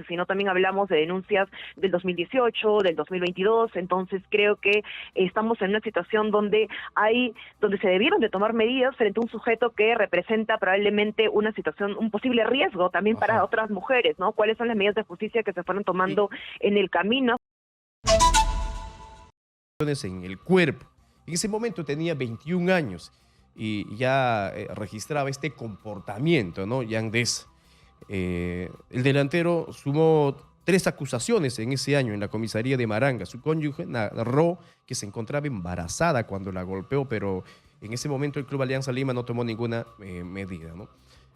sino también hablamos de denuncias del 2018, del 2022, entonces creo que estamos en una situación donde se debieron de tomar medidas frente a un sujeto que representa probablemente una situación, un posible riesgo también para Ajá. otras mujeres, ¿no? ¿Cuáles son las medidas de justicia que se fueron Y tomando en el camino? en el cuerpo. En ese momento tenía 21 años y ya registraba este comportamiento, ¿no? Yandés. El delantero sumó 3 acusaciones en ese año en la comisaría de Maranga. Su cónyuge narró que se encontraba embarazada cuando la golpeó, pero en ese momento el Club Alianza Lima no tomó ninguna medida, ¿no?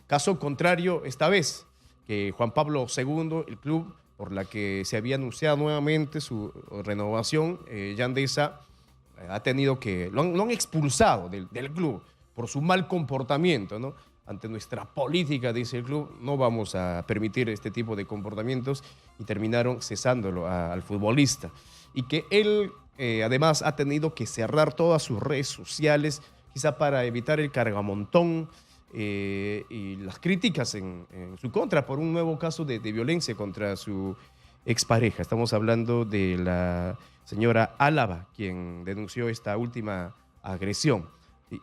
Caso contrario, esta vez, que Juan Pablo II, el club por la que se había anunciado nuevamente su renovación, Yandesa ha tenido que, lo han expulsado del club por su mal comportamiento, ¿no? Ante nuestra política, dice el club, no vamos a permitir este tipo de comportamientos y terminaron cesándolo al futbolista. Y que él, además, ha tenido que cerrar todas sus redes sociales, quizá para evitar el cargamontón y las críticas en su contra por un nuevo caso de violencia contra su expareja. Estamos hablando de la señora Álava, quien denunció esta última agresión.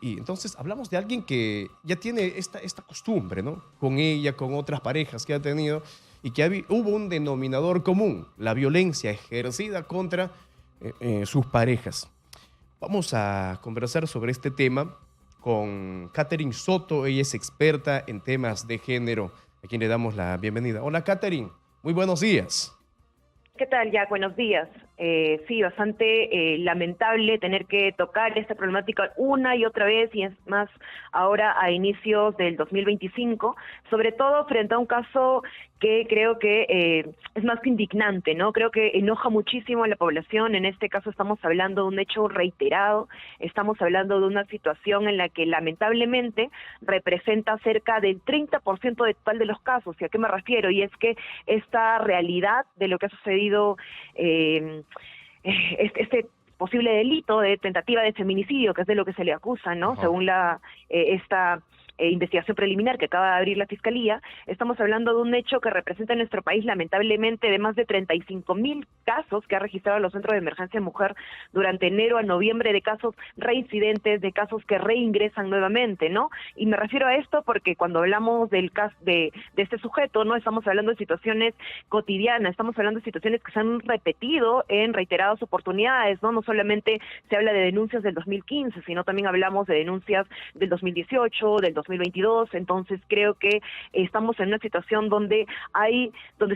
Y entonces hablamos de alguien que ya tiene esta costumbre, ¿no? Con ella, con otras parejas que ha tenido, y que hubo un denominador común, la violencia ejercida contra sus parejas. Vamos a conversar sobre este tema con Catherine Soto. Ella es experta en temas de género, a quien le damos la bienvenida. Hola, Catherine. Muy buenos días. ¿Qué tal, Jack? Buenos días. Sí, bastante lamentable tener que tocar esta problemática una y otra vez, y es más ahora a inicios del 2025, sobre todo frente a un caso que creo que es más que indignante, ¿no? Creo que enoja muchísimo a la población. En este caso estamos hablando de un hecho reiterado, estamos hablando de una situación en la que lamentablemente representa cerca del 30% de total de los casos. ¿Y a qué me refiero? Y es que esta realidad de lo que ha sucedido, este posible delito de tentativa de feminicidio, que es de lo que se le acusa, ¿no? Ajá. Según esta investigación preliminar que acaba de abrir la Fiscalía, estamos hablando de un hecho que representa en nuestro país lamentablemente de más de 35.000 casos que ha registrado los centros de emergencia mujer durante enero a noviembre, de casos reincidentes, de casos que reingresan nuevamente, ¿no? Y me refiero a esto porque cuando hablamos del caso de este sujeto, no estamos hablando de situaciones cotidianas, estamos hablando de situaciones que se han repetido en reiteradas oportunidades, ¿no? No solamente se habla de denuncias del 2015, sino también hablamos de denuncias del 2018, del 2022, entonces creo que estamos en una situación donde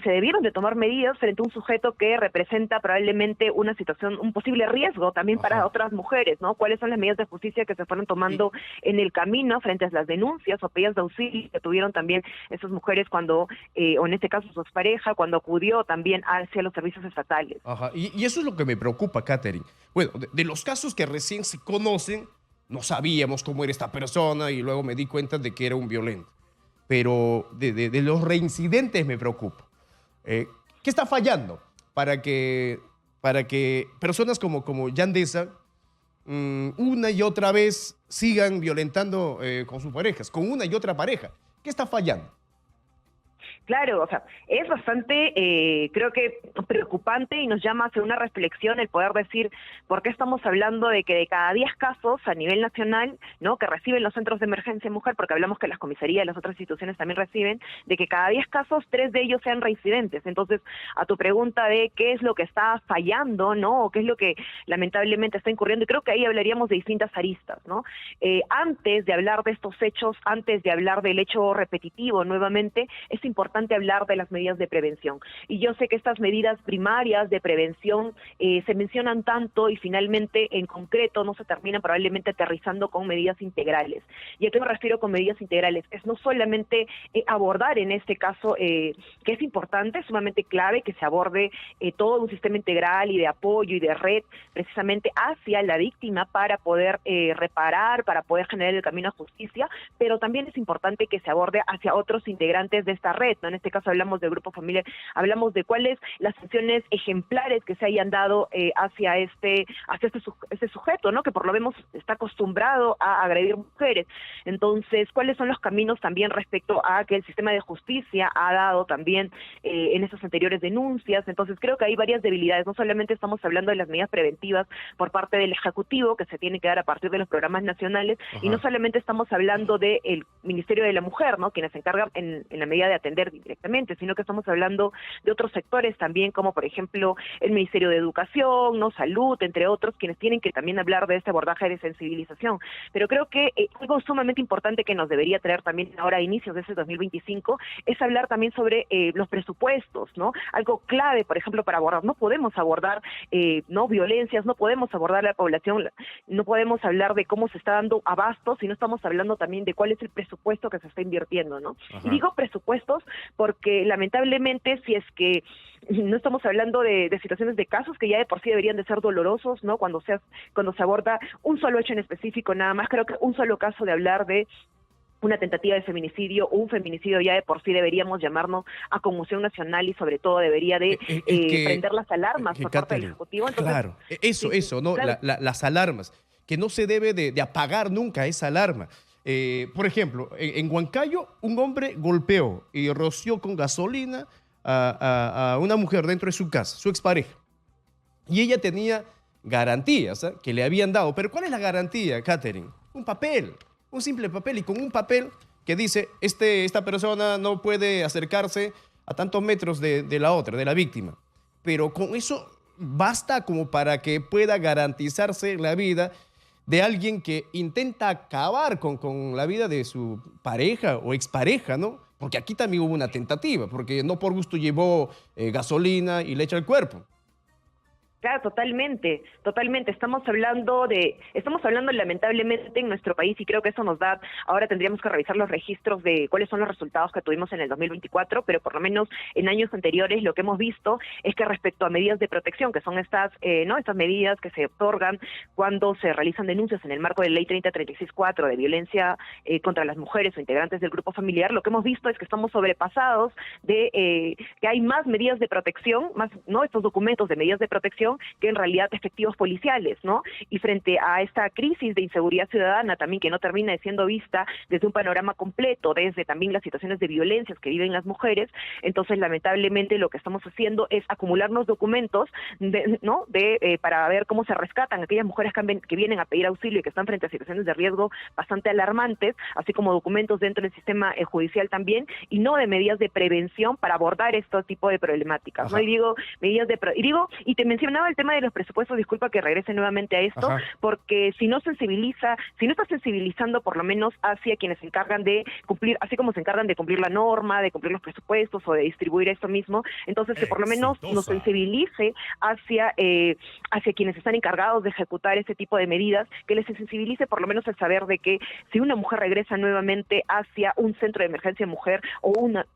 se debieron de tomar medidas frente a un sujeto que representa probablemente una situación, un posible riesgo también para Ajá. otras mujeres, ¿no? ¿Cuáles son las medidas de justicia que se fueron Y, tomando en el camino frente a las denuncias o pedidos de auxilio que tuvieron también esas mujeres cuando, o en este caso su expareja, cuando acudió también hacia los servicios estatales? ajá. Y eso es lo que me preocupa, Catherine. Bueno, de los casos que recién se conocen, no sabíamos cómo era esta persona y luego me di cuenta de que era un violento. Pero de los reincidentes me preocupa. Eh, ¿Qué está fallando para que personas como Yandesa una y otra vez sigan violentando con sus parejas, con una y otra pareja? ¿Qué está fallando? Claro, o sea, es bastante, creo que preocupante, y nos llama hacia una reflexión el poder decir por qué estamos hablando de que de cada 10 casos a nivel nacional, ¿no?, que reciben los centros de emergencia mujer, porque hablamos que las comisarías y las otras instituciones también reciben, de que cada 10 casos, 3 de ellos sean reincidentes. Entonces, a tu pregunta de qué es lo que está fallando, ¿no?, o qué es lo que lamentablemente está incurriendo, y creo que ahí hablaríamos de distintas aristas, ¿no? Antes de hablar de estos hechos, antes de hablar del hecho repetitivo nuevamente, es importante hablar de las medidas de prevención. Y yo sé que estas medidas primarias de prevención se mencionan tanto y finalmente en concreto no se terminan probablemente aterrizando con medidas integrales. ¿Y a qué me refiero con medidas integrales? Es no solamente abordar en este caso, que es importante, sumamente clave, que se aborde todo un sistema integral y de apoyo y de red precisamente hacia la víctima para poder reparar, para poder generar el camino a justicia, pero también es importante que se aborde hacia otros integrantes de esta red, ¿no? En este caso hablamos del grupo familiar, hablamos de cuáles las sanciones ejemplares que se hayan dado hacia este sujeto, ¿no? Que por lo menos está acostumbrado a agredir mujeres. Entonces, ¿cuáles son los caminos también respecto a que el sistema de justicia ha dado también en esas anteriores denuncias? Entonces, creo que hay varias debilidades. No solamente estamos hablando de las medidas preventivas por parte del Ejecutivo, que se tiene que dar a partir de los programas nacionales, y no solamente estamos hablando del Ministerio de la Mujer, ¿no? Quienes se encargan en la medida de atender directamente, sino que estamos hablando de otros sectores también, como por ejemplo el Ministerio de Educación, ¿no? Salud, entre otros, quienes tienen que también hablar de este abordaje de sensibilización. Pero creo que algo sumamente importante que nos debería traer también ahora a inicios de ese 2025 es hablar también sobre los presupuestos, ¿no? Algo clave, por ejemplo, para abordar. No podemos abordar no violencias, no podemos abordar la población, no podemos hablar de cómo se está dando abasto si no estamos hablando también de cuál es el presupuesto que se está invirtiendo, ¿no? Ajá. Y digo presupuestos porque lamentablemente si es que no estamos hablando de situaciones de casos que ya de por sí deberían de ser dolorosos, ¿no? Cuando se aborda un solo hecho en específico nada más, creo que un solo caso de hablar de una tentativa de feminicidio o un feminicidio ya de por sí deberíamos llamarnos a conmoción nacional y sobre todo debería de prender las alarmas por parte del Ejecutivo. Entonces, claro, eso, ¿no? Claro. Las alarmas, que no se debe de apagar nunca esa alarma. Por ejemplo, en Huancayo un hombre golpeó y roció con gasolina a una mujer dentro de su casa, su expareja. Y ella tenía garantías que le habían dado. Pero ¿cuál es la garantía, Katherine? Un papel. Un simple papel, y con un papel que dice esta persona no puede acercarse a tantos metros de la otra, de la víctima. Pero con eso basta como para que pueda garantizarse la vida de alguien que intenta acabar con la vida de su pareja o expareja, ¿no? Porque aquí también hubo una tentativa, porque no por gusto llevó gasolina y le echa el cuerpo. Claro, totalmente. Estamos hablando lamentablemente en nuestro país, y creo que eso nos da, ahora tendríamos que revisar los registros de cuáles son los resultados que tuvimos en el 2024, pero por lo menos en años anteriores lo que hemos visto es que respecto a medidas de protección, que son estas medidas que se otorgan cuando se realizan denuncias en el marco de Ley 3036-4 de violencia contra las mujeres o integrantes del grupo familiar, lo que hemos visto es que estamos sobrepasados de que hay más medidas de protección, más, ¿no? Estos documentos de medidas de protección que en realidad efectivos policiales, ¿no? Y frente a esta crisis de inseguridad ciudadana también que no termina de siendo vista desde un panorama completo, desde también las situaciones de violencias que viven las mujeres, entonces lamentablemente lo que estamos haciendo es acumularnos documentos para ver cómo se rescatan aquellas mujeres que vienen a pedir auxilio y que están frente a situaciones de riesgo bastante alarmantes, así como documentos dentro del sistema judicial también, y no de medidas de prevención para abordar este tipo de problemáticas, ¿no? Y te mencionaba el tema de los presupuestos, disculpa que regrese nuevamente a esto, porque si no está sensibilizando por lo menos hacia quienes se encargan de cumplir, así como se encargan de cumplir la norma, de cumplir los presupuestos o de distribuir esto mismo, entonces que por lo menos nos sensibilice hacia quienes están encargados de ejecutar ese tipo de medidas, que les sensibilice por lo menos el saber de que si una mujer regresa nuevamente hacia un centro de emergencia mujer o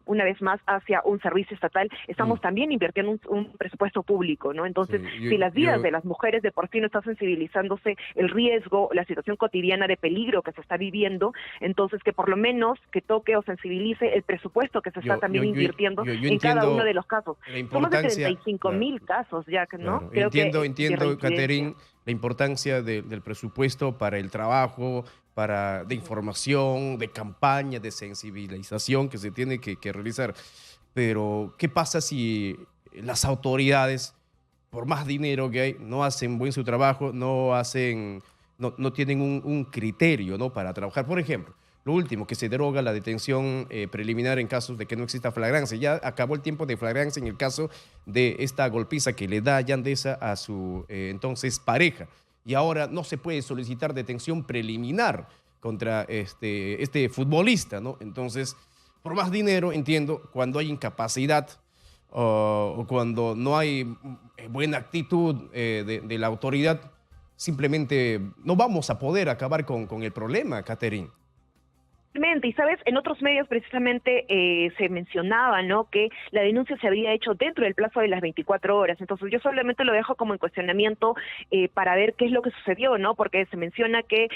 una vez más hacia un servicio estatal, estamos también invirtiendo un presupuesto público, ¿no? Entonces, si las vidas de las mujeres de por sí no están sensibilizándose el riesgo, la situación cotidiana de peligro que se está viviendo, entonces que por lo menos que toque o sensibilice el presupuesto que se está también invirtiendo en cada uno de los casos. Somos de 35,000 casos ya, ¿no? Claro. Entiendo, Katherine, la importancia del presupuesto para el trabajo, de información, de campaña, de sensibilización que se tiene que realizar. Pero, ¿qué pasa si las autoridades, por más dinero que hay, no hacen buen su trabajo, no tienen un criterio, ¿no?, para trabajar? Por ejemplo, lo último, que se deroga la detención preliminar en casos de que no exista flagrancia. Ya acabó el tiempo de flagrancia en el caso de esta golpiza que le da Yandesa a su entonces pareja. Y ahora no se puede solicitar detención preliminar contra este futbolista, ¿no? Entonces, por más dinero, entiendo, cuando hay incapacidad o cuando no hay buena actitud de la autoridad, simplemente no vamos a poder acabar con el problema, Katherine. Totalmente, y sabes, en otros medios precisamente se mencionaba, ¿no?, que la denuncia se había hecho dentro del plazo de las 24 horas. Entonces yo solamente lo dejo como en cuestionamiento para ver qué es lo que sucedió, ¿no? Porque se menciona que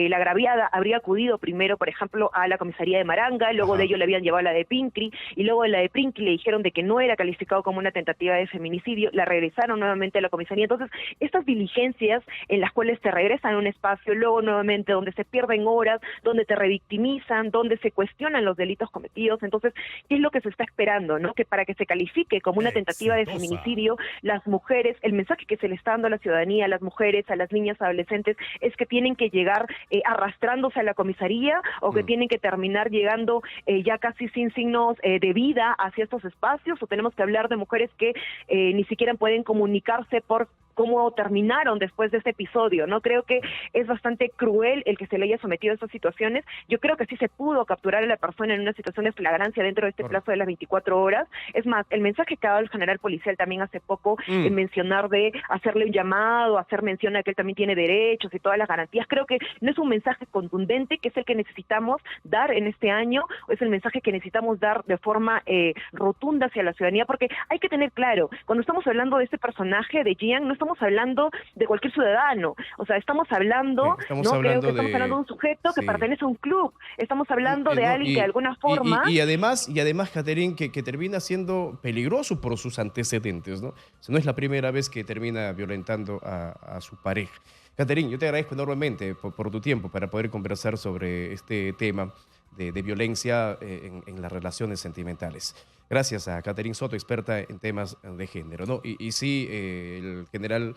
la agraviada habría acudido primero, por ejemplo, a la comisaría de Maranga, luego de Ajá. ello le habían llevado a la de Pincri, y luego de la de Pincri le dijeron de que no era calificado como una tentativa de feminicidio, la regresaron nuevamente a la comisaría. Entonces, estas diligencias en las cuales te regresan a un espacio, luego nuevamente donde se pierden horas, donde te revictimizan, donde se cuestionan los delitos cometidos. Entonces, ¿qué es lo que se está esperando, no? Que para que se califique como una tentativa de Exitosa. feminicidio, las mujeres, el mensaje que se le está dando a la ciudadanía, a las mujeres, a las niñas, adolescentes, es que tienen que llegar arrastrándose a la comisaría, o que Mm. tienen que terminar llegando ya casi sin signos de vida hacia estos espacios, o tenemos que hablar de mujeres que ni siquiera pueden comunicarse por cómo terminaron después de este episodio, ¿no? Creo que es bastante cruel el que se le haya sometido a estas situaciones. Yo creo que sí se pudo capturar a la persona en una situación de flagrancia dentro de este Correcto. plazo de las 24 horas. Es más, el mensaje que ha dado el general policial también hace poco, en mencionar de hacerle un llamado, hacer mención a que él también tiene derechos y todas las garantías, creo que no es un mensaje contundente, que es el que necesitamos dar en este año, o es el mensaje que necesitamos dar de forma rotunda hacia la ciudadanía, porque hay que tener claro, cuando estamos hablando de este personaje, de Gian, no estamos hablando de cualquier ciudadano, o sea, estamos hablando, Estamos ¿no? Creo hablando que estamos hablando de un sujeto que sí. pertenece a un club, estamos hablando de ¿No? alguien que de alguna forma... Y además, Catherine, que termina siendo peligroso por sus antecedentes, ¿no? O sea, no es la primera vez que termina violentando a su pareja. Catherine, yo te agradezco enormemente por tu tiempo para poder conversar sobre este tema de violencia en las relaciones sentimentales. Gracias a Catherine Soto, experta en temas de género, ¿no? Y sí, el general